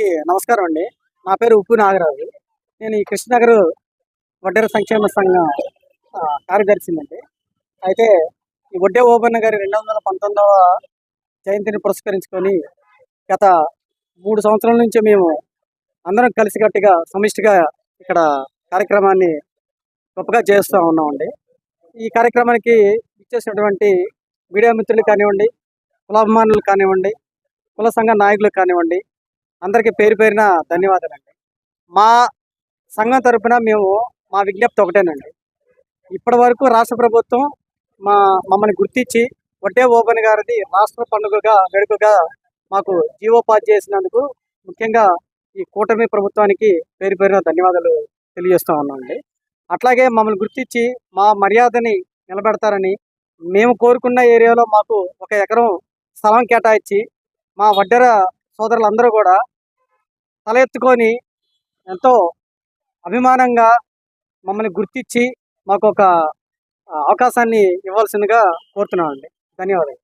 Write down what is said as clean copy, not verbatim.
అందరికీ నమస్కారం అండి. నా పేరు ఉప్పు నాగరాజు. నేను ఈ కృష్ణనగర్ వడ్డెర సంక్షేమ సంఘం కార్యదర్శినండి. అయితే ఈ వడ్డే ఓబన్న గారి 219వ జయంతిని పురస్కరించుకొని గత 3 సంవత్సరాల నుంచి మేము అందరం కలిసికట్టుగా సమిష్టిగా ఇక్కడ కార్యక్రమాన్ని గొప్పగా చేస్తూ ఉన్నామండి. ఈ కార్యక్రమానికి ఇచ్చేసినటువంటి మీడియా మిత్రులు కానివ్వండి, కులాభిమానులు కానివ్వండి, కుల సంఘ నాయకులు కానివ్వండి, అందరికీ పేరు పేరిన ధన్యవాదాలండి. మా సంఘం తరపున మేము మా విజ్ఞప్తి ఒకటేనండి. ఇప్పటి వరకు రాష్ట్ర ప్రభుత్వం మమ్మల్ని గుర్తించి వడ్డే ఓపెన్ గారిది రాష్ట్ర పండుగగా వేడుకగా మాకు జీవో పాస్ చేసినందుకు ముఖ్యంగా ఈ కూటమి ప్రభుత్వానికి పేరు పేరిన ధన్యవాదాలు తెలియజేస్తూ ఉన్నామండి. అట్లాగే మమ్మల్ని గుర్తించి మా మర్యాదని నిలబెడతారని, మేము కోరుకున్న ఏరియాలో మాకు 1 ఎకరం స్థలం కేటాయించి మా వడ్డెర సోదరులందరూ కూడా తల ఎత్తుకొని ఎంతో అభిమానంగా మమ్మల్ని గుర్తించి మాకు ఒక అవకాశాన్ని ఇవ్వాల్సిందిగా కోరుతున్నామండి. ధన్యవాదాలు.